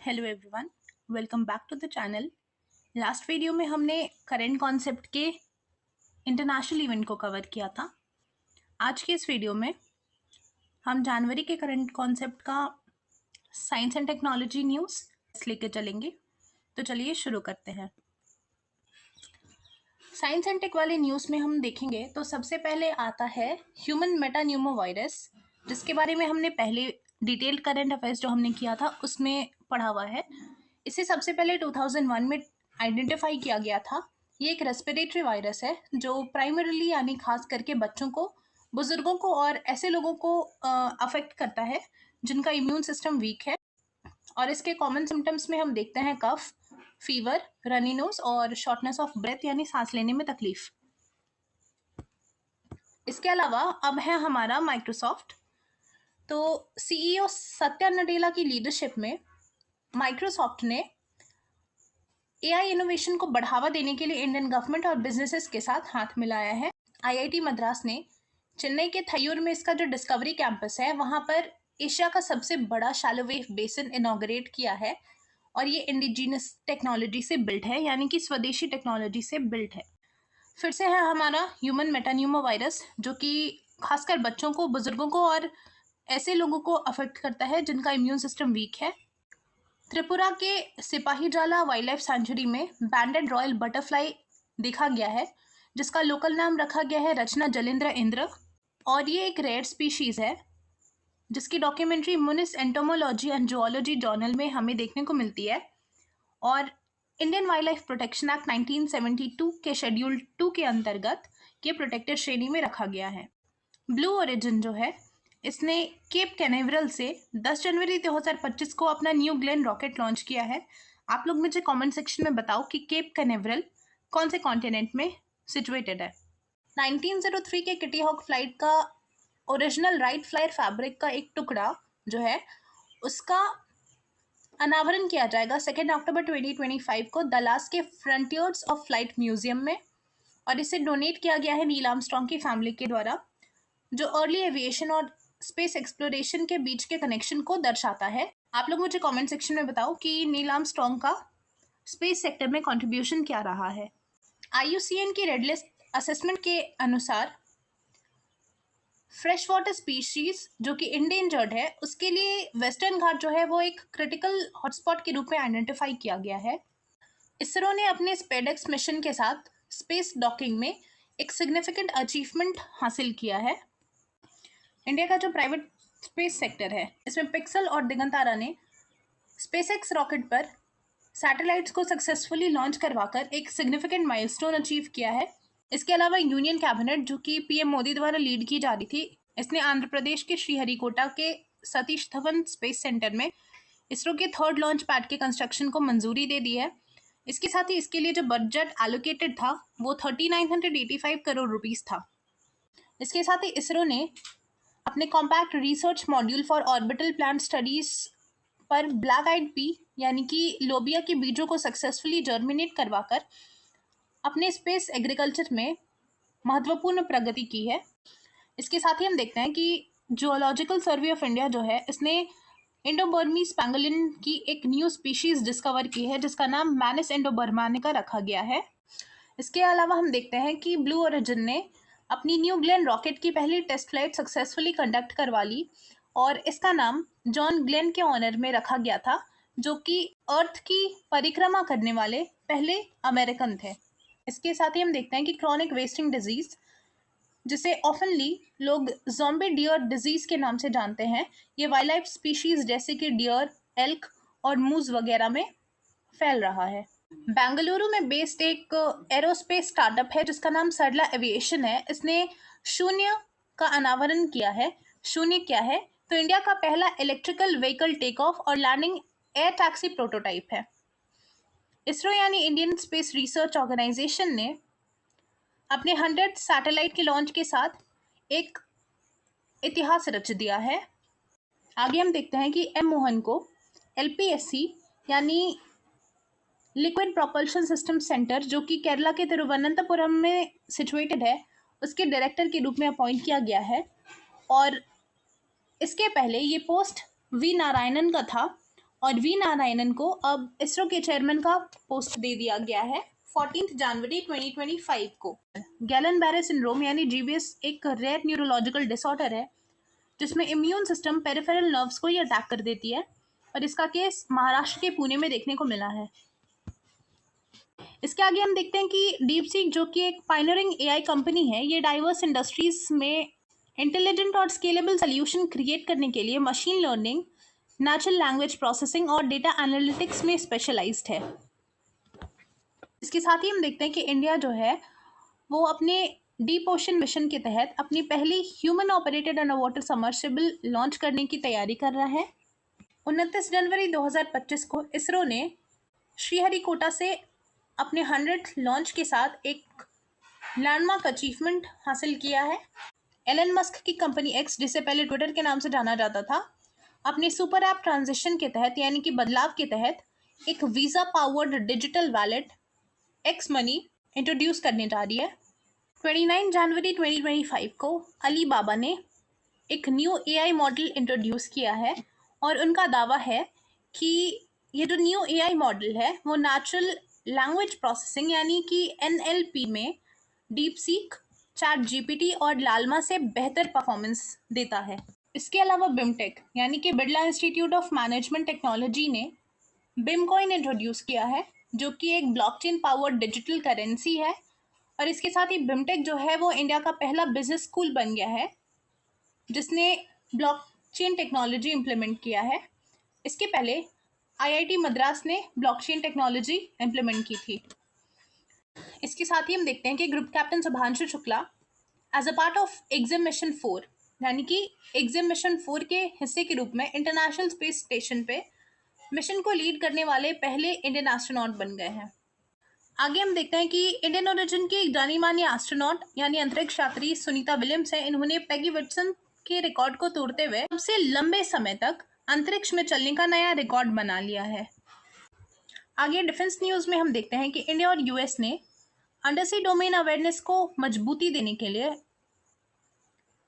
Hello everyone, welcome back to the channel. Last video में हमने current concept के international event को cover किया था। आज के इस वीडियो में हम जनवरी के करंट कॉन्सेप्ट का साइंस एंड टेक्नोलॉजी न्यूज़ लेके चलेंगे। तो चलिए शुरू करते हैं। साइंस एंड टेक वाले न्यूज़ में हम देखेंगे तो सबसे पहले आता है ह्यूमन मेटान्यूमो वायरस, जिसके बारे में हमने पहले डिटेल्ड करंट अफेयर्स जो हमने किया था उसमें पढ़ा हुआ है। इसे सबसे पहले 2001 में आइडेंटिफाई किया गया था। ये एक रेस्पिरेटरी वायरस है जो प्राइमरीली यानी खास करके बच्चों को, बुजुर्गों को और ऐसे लोगों को अफेक्ट करता है जिनका इम्यून सिस्टम वीक है। और इसके कॉमन सिम्टम्स में हम देखते हैं कफ, फीवर, रनी नोज और शॉर्टनेस ऑफ ब्रेथ यानी सांस लेने में तकलीफ। इसके अलावा अब है हमारा माइक्रोसॉफ्ट। तो सीईओ सत्या नडेला की लीडरशिप में माइक्रोसॉफ्ट ने एआई इनोवेशन को बढ़ावा देने के लिए इंडियन गवर्नमेंट और बिजनेसेस के साथ हाथ मिलाया है। आईआईटी मद्रास ने चेन्नई के थय्यूर में इसका जो डिस्कवरी कैंपस है वहां पर एशिया का सबसे बड़ा शैलो वेव बेसिन इनॉग्रेट किया है और ये इंडिजिनस टेक्नोलॉजी से बिल्ट है, यानी कि स्वदेशी टेक्नोलॉजी से बिल्ट है। फिर से है हमारा ह्यूमन मेटान्यूमो वायरस, जो कि खासकर बच्चों को, बुजुर्गों को और ऐसे लोगों को अफेक्ट करता है जिनका इम्यून सिस्टम वीक है। त्रिपुरा के सिपाहीजाला वाइल्ड लाइफ सेंचुरी में बैंडेड रॉयल बटरफ्लाई देखा गया है, जिसका लोकल नाम रखा गया है रचना जलेंद्र इंद्र। और ये एक रेयर स्पीशीज है जिसकी डॉक्यूमेंट्री मुनिस एंटोमोलॉजी एंड जूलॉजी जर्नल में हमें देखने को मिलती है। और Indian wildlife protection act 1972 के शेड्यूल 2 के अंतर्गत ये प्रोटेक्टेड श्रेणी में रखा गया है। ब्लू ओरिजिन जो है, इसने केप कैनेवरल से 10 जनवरी 2025 को अपना न्यू ग्लेन रॉकेट लॉन्च किया है। आप लोग मुझे कमेंट सेक्शन में बताओ कि केप कैनेवरल कौन से कॉन्टिनेंट में सिचुएटेड है। 1903 के किटी हॉक फ्लाइट का ओरिजिनल राइट फ्लायर फैब्रिक का एक टुकड़ा जो है उसका अनावरण किया जाएगा 2 अक्टूबर 2025 को दलास के फ्रंटियर्स ऑफ फ्लाइट म्यूजियम में, और इसे डोनेट किया गया है नील आर्मस्ट्रॉन्ग की फैमिली के द्वारा, जो अर्ली एविएशन और स्पेस एक्सप्लोरेशन के बीच के कनेक्शन को दर्शाता है। आप लोग मुझे कमेंट सेक्शन में बताओ कि नील आर्मस्ट्रॉन्ग का स्पेस सेक्टर में कंट्रीब्यूशन क्या रहा है। IUCN की रेड लिस्ट असेसमेंट के अनुसार फ्रेश वाटर स्पीशीज जो कि इंडेंजर्ड है, उसके लिए वेस्टर्न घाट जो है वो एक क्रिटिकल हॉटस्पॉट के रूप में आइडेंटिफाई किया गया है। इसरो ने अपने स्पेडेक्स मिशन के साथ स्पेस डॉकिंग में एक सिग्निफिकेंट अचीवमेंट हासिल किया है। इंडिया का जो प्राइवेट स्पेस सेक्टर है, इसमें पिक्सल और दिगंतारा ने स्पेसएक्स रॉकेट पर सैटेलाइट्स को सक्सेसफुली लॉन्च करवाकर एक सिग्निफिकेंट माइलस्टोन अचीव किया है। इसके अलावा यूनियन कैबिनेट जो कि पीएम मोदी द्वारा लीड की जा रही थी, इसने आंध्र प्रदेश के श्रीहरिकोटा के सतीश धवन स्पेस सेंटर में इसरो के 3rd लॉन्च पैड के कंस्ट्रक्शन को मंजूरी दे दी है। इसके साथ ही इसके लिए जो बजट एलोकेटेड था वो 3985 करोड़ रुपीस था। इसके साथ ही इसरो ने अपने compact research module for orbital plant studies पर ब्लैक आइड पी यानी कि लोबिया के बीजों को सक्सेसफुली जर्मिनेट करवाकर अपने स्पेस एग्रीकल्चर में महत्वपूर्ण प्रगति की है। इसके साथ ही हम देखते हैं कि जियोलॉजिकल सर्वे ऑफ इंडिया जो है, इसने इंडोबर्मीज पैंगोलिन की एक न्यू स्पीशीज डिस्कवर की है जिसका नाम मैनिस इंडोबर्मानिका रखा गया है। इसके अलावा हम देखते हैं कि ब्लू ओरिजिन ने अपनी न्यू ग्लेन रॉकेट की पहली टेस्ट फ्लाइट सक्सेसफुली कंडक्ट करवा ली और इसका नाम जॉन ग्लेन के ऑनर में रखा गया था, जो कि अर्थ की परिक्रमा करने वाले पहले अमेरिकन थे। इसके साथ ही हम देखते हैं कि क्रॉनिक वेस्टिंग डिजीज, जिसे ऑफनली लोग ज़ॉम्बी डियर डिजीज के नाम से जानते हैं, ये वाइल्ड लाइफ स्पीशीज जैसे कि डियर, एल्क और मूज वगैरह में फैल रहा है। बेंगलुरु में बेस्ड एक एरोस्पेस स्टार्टअप है जिसका नाम सरला एविएशन है। इसने शून्य का अनावरण किया है। शून्य क्या है? तो इंडिया का पहला इलेक्ट्रिकल व्हीकल टेक ऑफ और लैंडिंग एयर टैक्सी प्रोटोटाइप है। इसरो यानी इंडियन स्पेस रिसर्च ऑर्गेनाइजेशन ने अपने 100 सैटेलाइट के लॉन्च के साथ एक इतिहास रच दिया है। आगे हम देखते हैं कि एम मोहन को LPSC यानी लिक्विड प्रोपल्शन सिस्टम सेंटर, जो कि केरला के तिरुवनंतपुरम में सिचुएटेड है, उसके डायरेक्टर के रूप में अपॉइंट किया गया है। और इसके पहले ये पोस्ट वी नारायणन का था और वी नारायणन को अब इसरो के चेयरमैन का पोस्ट दे दिया गया है 14 जनवरी 2025 को। गैलन बैरे सिंड्रोम यानी जीबीएस एक रेयर न्यूरोलॉजिकल डिसऑर्डर है जिसमें इम्यून सिस्टम पेरिफेरल नर्व्स को ही अटैक कर देती है और इसका केस महाराष्ट्र के पुणे में देखने को मिला है। इसके आगे हम देखते हैं कि डीपसीक जो कि एक पायनियरिंग एआई कंपनी है, ये डाइवर्स इंडस्ट्रीज में इंटेलिजेंट और स्केलेबल सोल्यूशन क्रिएट करने के लिए machine learning, natural language processing और डेटा एनालिटिक्स में स्पेशलाइज्ड है। इसके साथ ही हम देखते हैं कि इंडिया जो है वो अपने डीप ओशन मिशन के तहत अपनी पहली human operated under water submersible launch करने की तैयारी कर रहा है। 29 जनवरी 2025 को इसरो ने श्रीहरिकोटा से अपने 100th लॉन्च के साथ एक लैंडमार्क अचीवमेंट हासिल किया है। एलन मस्क की कंपनी एक्स, जिसे पहले ट्विटर के नाम से जाना जाता था, अपने सुपर ऐप ट्रांजिशन के तहत यानी कि बदलाव के तहत एक visa powered digital wallet x money introduce करने जा रही है। 29 जनवरी 2025 को अलीबाबा ने एक न्यू एआई मॉडल इंट्रोड्यूस किया है और उनका दावा है कि ये जो न्यू एआई मॉडल है वो नेचुरल लैंग्वेज प्रोसेसिंग यानी कि एनएलपी में डीपसीक, चैट जीपीटी और लालमा से बेहतर परफॉर्मेंस देता है। इसके अलावा बिमटेक यानी कि Birla institute of management technology ने बिमकॉइन इंट्रोड्यूस किया है जो कि एक ब्लॉकचेन पावर्ड डिजिटल करेंसी है और इसके साथ ही बिमटेक जो है वो इंडिया का पहला बिजनेस स्कूल बन गया है जिसने ब्लॉकचेन टेक्नोलॉजी इम्प्लीमेंट किया है। इसके पहले आईआईटी मद्रास ने ब्लॉकचेन टेक्नोलॉजी इम्प्लीमेंट की थी। इसके साथ ही हम देखते हैं कि group captain Shubhanshu Shukla as a part of Axiom mission 4 यानी कि एग्जिम मिशन 4 के हिस्से के रूप में इंटरनेशनल स्पेस स्टेशन पे मिशन को लीड करने वाले पहले इंडियन एस्ट्रोनॉट बन गए हैं। आगे हम देखते हैं कि इंडियन ओरिजिन की एक जानी मानी एस्ट्रोनॉट यानी अंतरिक्ष यात्री सुनीता विलियम्स है। इन्होंने पैगी विल्सन के रिकॉर्ड को तोड़ते हुए सबसे लंबे समय तक अंतरिक्ष में चलने का नया रिकॉर्ड बना लिया है। आगे डिफेंस न्यूज़ में हम देखते हैं कि इंडिया और यूएस ने अंडरसी डोमेन अवेयरनेस को मजबूती देने के लिए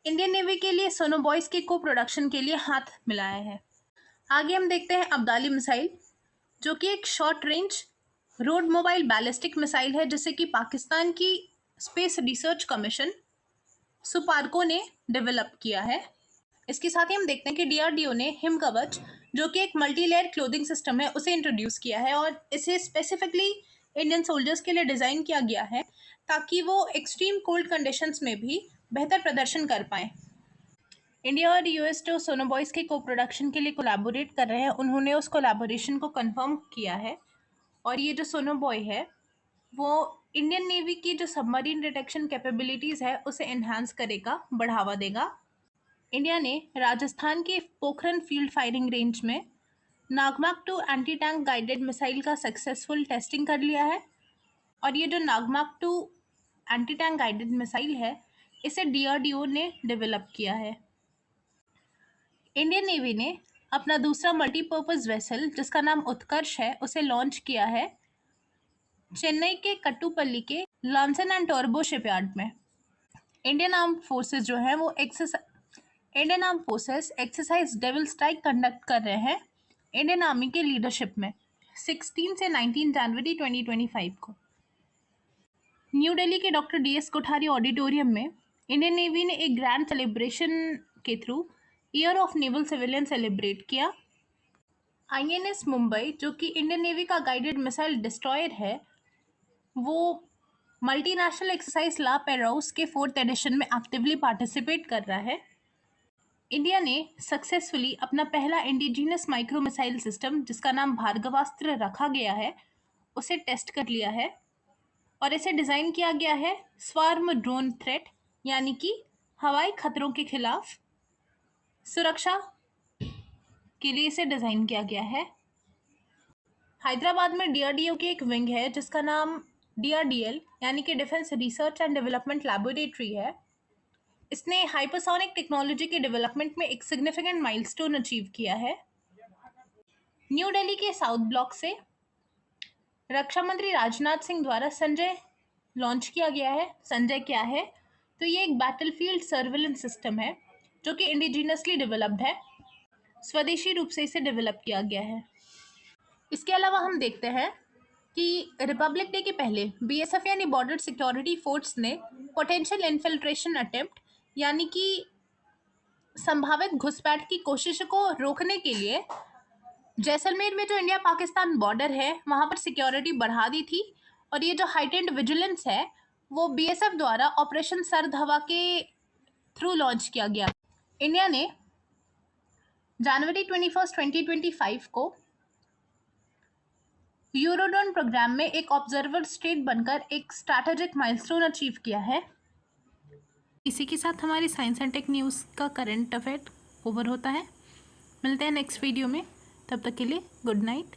इंडियन नेवी के लिए सोनोबॉयज के को प्रोडक्शन के लिए हाथ मिलाया है। आगे हम देखते हैं अब्दाली मिसाइल जो कि एक short range road mobile ballistic missile है जिसे कि पाकिस्तान की स्पेस रिसर्च कमीशन सुपार्को ने डेवलप किया है। इसके साथ ही हम देखते हैं कि डीआरडीओ ने हिम कवच जो कि एक मल्टी लेयर क्लोथिंग सिस्टम है उसे इंट्रोड्यूस किया है और इसे स्पेसिफिकली इंडियन सोल्जर्स के लिए डिज़ाइन किया गया है ताकि वो एक्सट्रीम कोल्ड कंडीशंस में भी बेहतर प्रदर्शन कर पाएँ। इंडिया और यूएस जो सोनोबॉयज के को प्रोडक्शन के लिए कोलैबोरेट कर रहे हैं उन्होंने उस कोलैबोरेशन को कंफर्म किया है और ये जो सोनोबॉय है वो इंडियन नेवी की जो सबमरीन डिटेक्शन कैपेबिलिटीज़ है उसे एनहांस करेगा, बढ़ावा देगा। इंडिया ने राजस्थान के पोखरन फील्ड फायरिंग रेंज में नागमाक 2 एंटी टैंक गाइडेड मिसाइल का सक्सेसफुल टेस्टिंग कर लिया है और ये जो नागमाक 2 एंटी टैंक गाइडेड मिसाइल है इसे डीआरडीओ ने डेवलप किया है। इंडियन नेवी ने अपना दूसरा मल्टीपर्पज़ वेसल जिसका नाम उत्कर्ष है उसे लॉन्च किया है चेन्नई के कट्टुपल्ली के लॉन्सन एंड टर्बो शिपयार्ड में। इंडियन आर्म फोर्सेस जो है वो Indian arm forces exercise devil strike conduct कर रहे हैं इंडियन आर्मी के लीडरशिप में 16 से 19 जनवरी 2025 को। न्यू दिल्ली के डॉक्टर डीएस कोठारी ऑडिटोरियम में इंडियन नेवी ने एक ग्रैंड सेलिब्रेशन के through year of naval civilian celebrate किया। आईएनएस मुंबई जो कि इंडियन नेवी का गाइडेड मिसाइल डिस्ट्रॉयर है वो मल्टीनेशनल एक्सरसाइज ला पेरोस के 4th एडिशन में एक्टिवली पार्टिसिपेट कर रहा है। इंडिया ने सक्सेसफुली अपना पहला इंडिजिनस माइक्रो मिसाइल सिस्टम जिसका नाम भार्गवास्त्र रखा गया है उसे टेस्ट कर लिया है और इसे डिज़ाइन किया गया है स्वार्म ड्रोन थ्रेट यानी कि हवाई खतरों के खिलाफ सुरक्षा के लिए इसे डिज़ाइन किया गया है। हैदराबाद में डीआरडीओ की एक विंग है जिसका नाम डीआरडीएल यानी कि defence research and development laboratory है। इसने हाइपरसोनिक टेक्नोलॉजी के डेवलपमेंट में एक सिग्निफिकेंट माइलस्टोन अचीव किया है। न्यू दिल्ली के साउथ ब्लॉक से रक्षा मंत्री राजनाथ सिंह द्वारा संजय लॉन्च किया गया है। संजय क्या है? तो ये एक बैटलफील्ड सर्विलेंस सिस्टम है जो कि इंडिजिनसली डेवलप्ड है, स्वदेशी रूप से इसे डेवलप किया गया है। इसके अलावा हम देखते हैं कि रिपब्लिक डे के पहले बीएसएफ यानी बॉर्डर सिक्योरिटी फोर्स ने पोटेंशियल इन्फिल्ट्रेशन अटेम्प्ट यानी कि संभावित घुसपैठ की कोशिश को रोकने के लिए जैसलमेर में जो इंडिया पाकिस्तान बॉर्डर है वहां पर सिक्योरिटी बढ़ा दी थी। और ये जो हाइटेंड विजिलेंस है वो बीएसएफ द्वारा ऑपरेशन सर्द हवा के थ्रू लॉन्च किया गया। इंडिया ने जनवरी 21, 2025 को यूरोडोन प्रोग्राम में एक ऑब्जर्वर स्टेट बनकर एक स्ट्रैटेजिक माइलस्टोन अचीव किया है। इसी के साथ हमारी साइंस एंड टेक न्यूज़ का करंट अफेयर ओवर होता है। मिलते हैं नेक्स्ट वीडियो में, तब तक के लिए गुड नाइट।